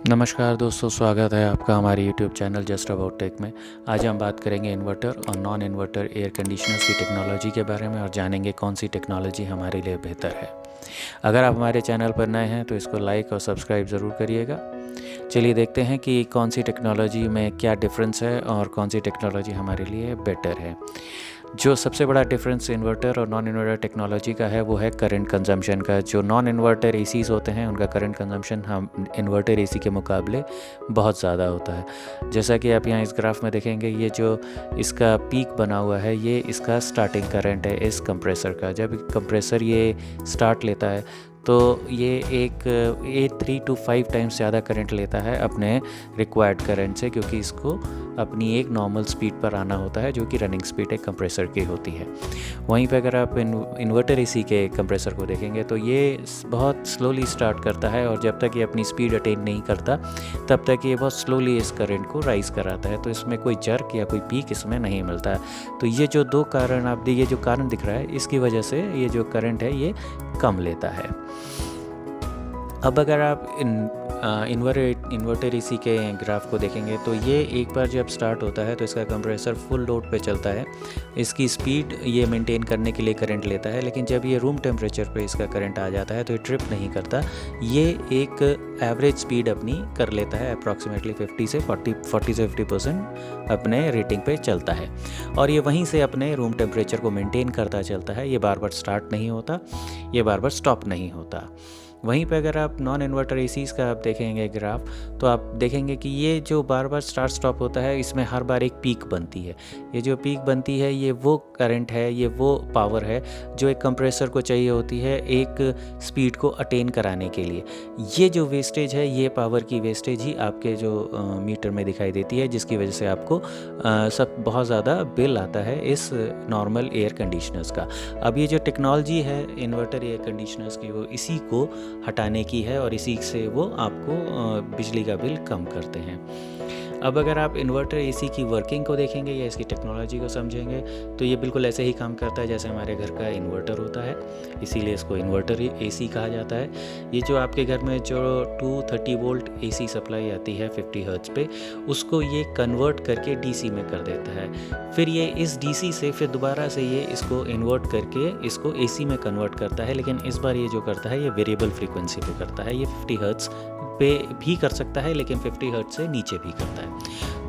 नमस्कार दोस्तों, स्वागत है आपका हमारे YouTube channel just about tech में। आज हम बात करेंगे इन्वर्टर और नॉन इन्वर्टर एयर कंडीशनर्स की टेक्नोलॉजी के बारे में और जानेंगे कौन सी टेक्नोलॉजी हमारे लिए बेहतर है। अगर आप हमारे चैनल पर नए हैं तो इसको लाइक और सब्सक्राइब ज़रूर करिएगा। चलिए देखते हैं कि कौन सी टेक्नोलॉजी में क्या डिफरेंस है और कौन सी टेक्नोलॉजी हमारे लिए बेटर है। जो सबसे बड़ा डिफरेंस इन्वर्टर और नॉन इन्वर्टर टेक्नोलॉजी का है वो है करंट कंजम्पशन का। जो नॉन इन्वर्टर एसीज़ होते हैं उनका करंट कंजम्पशन हम इन्वर्टर एसी के मुकाबले बहुत ज़्यादा होता है। जैसा कि आप यहाँ इस ग्राफ में देखेंगे, ये जो इसका पीक बना हुआ है ये इसका स्टार्टिंग करंट है इस कंप्रेसर का। जब कंप्रेसर ये स्टार्ट लेता है तो ये 3 to 5 टाइम्स ज़्यादा करंट लेता है अपने रिक्वायर्ड करंट से, क्योंकि इसको अपनी एक नॉर्मल स्पीड पर आना होता है जो कि रनिंग स्पीड एक कंप्रेसर की होती है। वहीं पे अगर आप इन्वर्टर एसी के कंप्रेसर को देखेंगे तो ये बहुत स्लोली स्टार्ट करता है और जब तक ये अपनी स्पीड अटेन नहीं करता तब तक ये बहुत स्लोली इस करंट को राइज़ कराता है। तो इसमें कोई जर्क या कोई पीक इसमें नहीं मिलता है। तो ये जो दो कारण ये जो कारण दिख रहा है इसकी वजह से ये जो करंट है ये कम लेता है। अब अगर आप इन्वर्टर एसी के ग्राफ को देखेंगे तो ये एक बार जब स्टार्ट होता है तो इसका कंप्रेसर फुल लोड पे चलता है। इसकी स्पीड ये मेंटेन करने के लिए करंट लेता है, लेकिन जब ये रूम टेम्परेचर पे इसका करंट आ जाता है तो ये ट्रिप नहीं करता। ये एक एवरेज स्पीड अपनी कर लेता है, अप्रॉक्सीमेटली 40 से 50% अपने रेटिंग पे चलता है और ये वहीं से अपने रूम टेम्परेचर को मेंटेन करता चलता है। ये बार बार स्टार्ट नहीं होता, ये बार बार स्टॉप नहीं होता। वहीं पे अगर आप नॉन इन्वर्टर एसीज़ का आप देखेंगे ग्राफ तो आप देखेंगे कि ये जो बार बार स्टार्ट स्टॉप होता है इसमें हर बार एक पीक बनती है। ये जो पीक बनती है ये वो करंट है, ये वो पावर है जो एक कंप्रेसर को चाहिए होती है एक स्पीड को अटेन कराने के लिए। ये जो वेस्टेज है ये पावर की वेस्टेज ही आपके जो मीटर में दिखाई देती है, जिसकी वजह से आपको सब बहुत ज़्यादा बिल आता है इस नॉर्मल एयर कंडीशनर्स का। अब ये जो टेक्नोलॉजी है इन्वर्टर एयर कंडीशनर्स की वो इसी को हटाने की है और इसी से वो आपको बिजली का बिल कम करते हैं। अब अगर आप इन्वर्टर एसी की वर्किंग को देखेंगे या इसकी टेक्नोलॉजी को समझेंगे तो ये बिल्कुल ऐसे ही काम करता है जैसे हमारे घर का इन्वर्टर होता है, इसीलिए इसको इन्वर्टर एसी कहा जाता है। ये जो आपके घर में जो 230 वोल्ट एसी सप्लाई आती है 50 हर्ट्ज पे, उसको ये कन्वर्ट करके डीसी में कर देता है। फिर ये इस डीसी से फिर दोबारा से ये इसको इन्वर्ट करके इसको एसी में कन्वर्ट करता है, लेकिन इस बार ये जो करता है ये वेरिएबल फ्रीक्वेंसी पे करता है। ये 50 हर्ट्ज पे भी कर सकता है लेकिन 50 हर्ट्ज से नीचे भी करता है।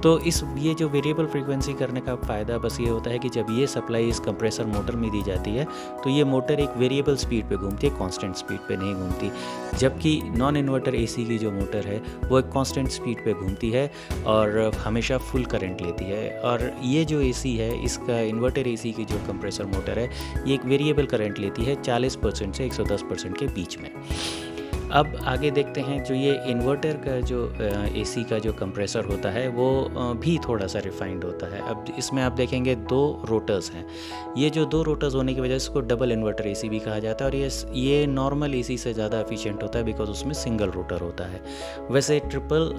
तो ये जो वेरिएबल फ्रीक्वेंसी करने का फ़ायदा बस ये होता है कि जब ये सप्लाई इस कंप्रेसर मोटर में दी जाती है तो ये मोटर एक वेरिएबल स्पीड पे घूमती है, कांस्टेंट स्पीड पे नहीं घूमती। जबकि नॉन इन्वर्टर एसी की जो मोटर है वो एक कांस्टेंट स्पीड पे घूमती है और हमेशा फुल करंट लेती है। और ये जो एसी है इसका इन्वर्टर एसी की जो कंप्रेसर मोटर है ये एक वेरिएबल करंट लेती है 40% से 110% के बीच में। अब आगे देखते हैं जो ये इन्वर्टर का जो एसी का जो कंप्रेसर होता है वो भी थोड़ा सा रिफाइंड होता है। अब इसमें आप देखेंगे 2 रोटर्स हैं। ये जो 2 रोटर्स होने की वजह से इसको डबल इन्वर्टर एसी भी कहा जाता है और ये नॉर्मल एसी से ज़्यादा एफिशिएंट होता है बिकॉज उसमें सिंगल रोटर होता है। वैसे ट्रिपल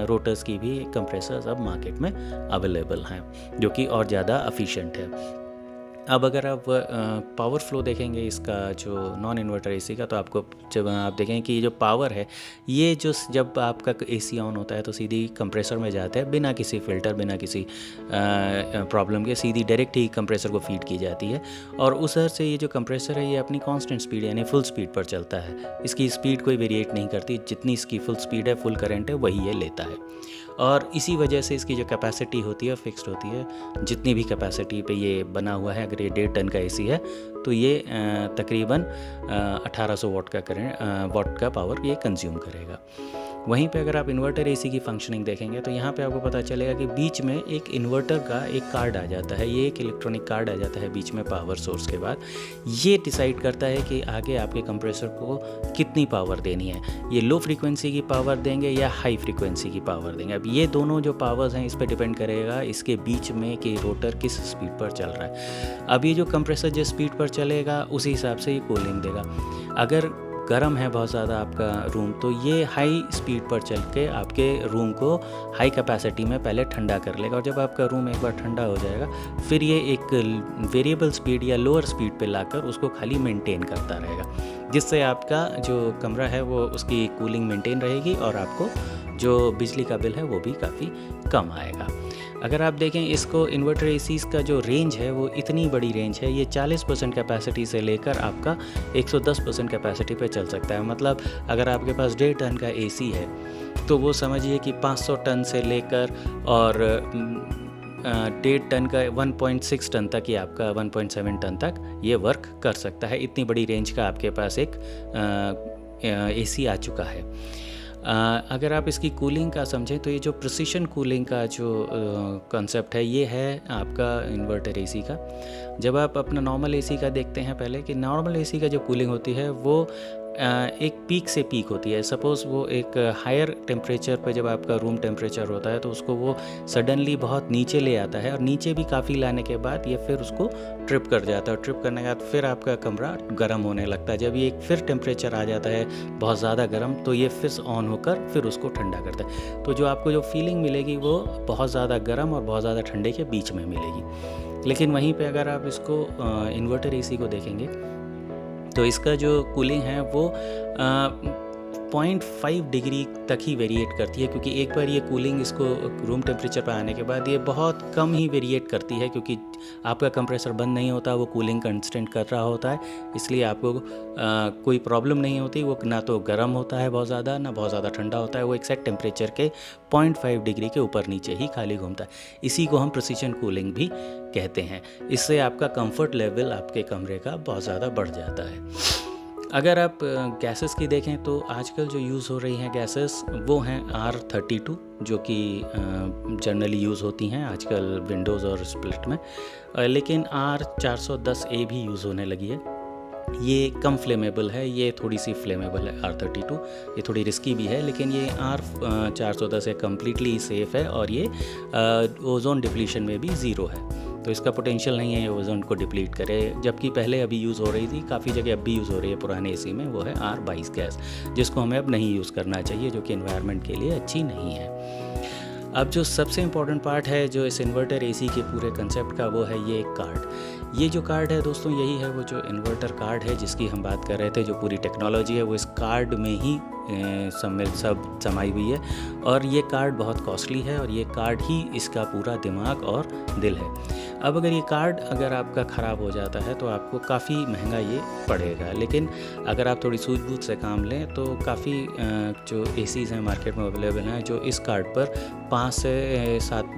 रोटर्स की भी कंप्रेसर्स अब मार्केट में अवेलेबल हैं जो कि और ज़्यादा एफिशिएंट है। अब अगर आप पावर फ्लो देखेंगे इसका जो नॉन इन्वर्टर एसी का तो आपको जब आप देखेंगे कि ये जो पावर है ये जो जब आपका एसी ऑन होता है तो सीधी कंप्रेसर में जाता है बिना किसी फ़िल्टर बिना किसी प्रॉब्लम के, सीधी डायरेक्ट ही कंप्रेसर को फीड की जाती है और उस तरह से ये जो कंप्रेसर है ये अपनी कांस्टेंट स्पीड यानी फुल स्पीड पर चलता है। इसकी स्पीड कोई वेरिएट नहीं करती, जितनी इसकी फुल स्पीड है फुल करंट है वही ये लेता है और इसी वजह से इसकी जो कैपेसिटी होती है फिक्स्ड होती है। जितनी भी कैपेसिटी पे ये बना हुआ है, अगर ये 1.5 टन का एसी है तो ये तकरीबन 1800 वाट का पावर ये कंज्यूम करेगा। वहीं पे अगर आप इन्वर्टर एसी की फंक्शनिंग देखेंगे तो यहाँ पे आपको पता चलेगा कि बीच में एक इन्वर्टर का एक कार्ड आ जाता है, ये एक इलेक्ट्रॉनिक कार्ड आ जाता है बीच में पावर सोर्स के बाद। ये डिसाइड करता है कि आगे आपके कंप्रेसर को कितनी पावर देनी है, ये लो फ्रीक्वेंसी की पावर देंगे या हाई फ्रीक्वेंसी की पावर देंगे। अब ये दोनों जो पावर्स हैं इस पर डिपेंड करेगा इसके बीच में कि रोटर किस स्पीड पर चल रहा है। अब ये जो कंप्रेसर जिस स्पीड पर चलेगा उसी हिसाब से ये कूलिंग देगा। अगर गर्म है बहुत ज़्यादा आपका रूम तो ये हाई स्पीड पर चल के आपके रूम को हाई कैपेसिटी में पहले ठंडा कर लेगा और जब आपका रूम एक बार ठंडा हो जाएगा फिर ये एक वेरिएबल स्पीड या लोअर स्पीड पे लाकर उसको खाली मेंटेन करता रहेगा। जिससे आपका जो कमरा है वो उसकी कूलिंग मेंटेन रहेगी और आपको जो बिजली का बिल है वो भी काफ़ी कम आएगा। अगर आप देखें इसको इन्वर्टर एसीज़ का जो रेंज है वो इतनी बड़ी रेंज है, ये 40% कैपेसिटी से लेकर आपका 110% कैपेसिटी पे चल सकता है। मतलब अगर आपके पास 1.5 टन का एसी है तो वो समझिए कि 500 टन से लेकर और 1.5 टन का 1.6 टन तक, या आपका 1.7 टन तक ये वर्क कर सकता है। इतनी बड़ी रेंज का आपके पास एक एसी आ चुका है। अगर आप इसकी कूलिंग का समझें तो ये जो प्रिसिशन कूलिंग का जो कॉन्सेप्ट है ये है आपका इन्वर्टर एसी का। जब आप अपना नॉर्मल एसी का देखते हैं पहले, कि नॉर्मल एसी का जो कूलिंग होती है वो एक पीक से पीक होती है। सपोज़ वो एक हायर टेम्परेचर पे जब आपका रूम टेम्परेचर होता है तो उसको वो सडनली बहुत नीचे ले आता है, और नीचे भी काफ़ी लाने के बाद ये फिर उसको ट्रिप कर जाता है, और ट्रिप करने के बाद फिर आपका कमरा गर्म होने लगता है। जब ये एक फिर टेम्परेचर आ जाता है बहुत ज़्यादा गर्म, तो ये फिर ऑन होकर फिर उसको ठंडा करता है। तो जो आपको जो फीलिंग मिलेगी वो बहुत ज़्यादा गर्म और बहुत ज़्यादा ठंडे के बीच में मिलेगी। लेकिन वहीं पे अगर आप इसको इन्वर्टर एसी को देखेंगे तो इसका जो कूलिंग है वो 0.5 डिग्री तक ही वेरिएट करती है, क्योंकि एक बार ये कूलिंग इसको रूम टेम्परेचर पर आने के बाद ये बहुत कम ही वेरिएट करती है, क्योंकि आपका कंप्रेसर बंद नहीं होता, वो कूलिंग कंस्टेंट कर रहा होता है। इसलिए आपको कोई प्रॉब्लम नहीं होती। वो ना तो गर्म होता है बहुत ज़्यादा, ना बहुत ज़्यादा ठंडा होता है। वो एक्जैक्ट टेम्परेचर के 0.5 डिग्री के ऊपर नीचे ही खाली घूमता है। इसी को हम प्रिसिशन कूलिंग भी कहते हैं। इससे आपका कंफर्ट लेवल आपके कमरे का बहुत ज़्यादा बढ़ जाता है। अगर आप गैसेस की देखें तो आजकल जो यूज़ हो रही हैं गैसेस वो हैं R32, जो कि जनरली यूज़ होती हैं आजकल विंडोज़ और स्प्लिट में। लेकिन R410A भी यूज़ होने लगी है। ये कम फ्लेमेबल है, ये थोड़ी सी फ्लेमेबल है R32। ये थोड़ी रिस्की भी है, लेकिन ये R410A कम्प्लीटली सेफ़ है, और ये ओजोन डिप्लीशन में भी ज़ीरो है। तो इसका पोटेंशियल नहीं है ये ओजोन को डिप्लीट करे। जबकि पहले अभी यूज़ हो रही थी, काफ़ी जगह अब भी यूज़ हो रही है पुराने एसी में, वो है R22 गैस, जिसको हमें अब नहीं यूज़ करना चाहिए, जो कि एनवायरनमेंट के लिए अच्छी नहीं है। अब जो सबसे इम्पॉर्टेंट पार्ट है जो इस इन्वर्टर एसी के पूरे कंसेप्ट का, वो है ये कार्ड। ये जो कार्ड है दोस्तों, यही है वो जो इन्वर्टर कार्ड है जिसकी हम बात कर रहे थे। जो पूरी टेक्नोलॉजी है वो इस कार्ड में ही सब समाई हुई है, और ये कार्ड बहुत कॉस्टली है, और ये कार्ड ही इसका पूरा दिमाग और दिल है। अब अगर ये कार्ड अगर आपका ख़राब हो जाता है तो आपको काफ़ी महंगा ये पड़ेगा, लेकिन अगर आप थोड़ी सूझबूझ से काम लें तो काफ़ी जो एसीज़ हैं मार्केट में अवेलेबल हैं जो इस कार्ड पर 5 से 7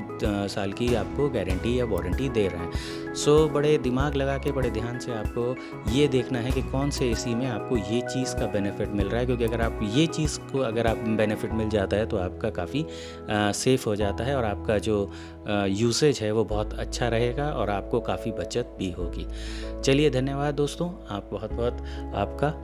साल की आपको गारंटी या वारंटी दे रहे हैं। सो बड़े दिमाग लगा के, बड़े ध्यान से आपको ये देखना है कि कौन से एसी में आपको ये चीज़ का बेनिफिट मिल रहा है, क्योंकि अगर आप ये चीज़ को अगर आप बेनिफिट मिल जाता है तो आपका काफ़ी सेफ़ हो जाता है, और आपका जो यूसेज है वो बहुत अच्छा रहेगा, और आपको काफ़ी बचत भी होगी। चलिए, धन्यवाद दोस्तों, आप बहुत बहुत आपका।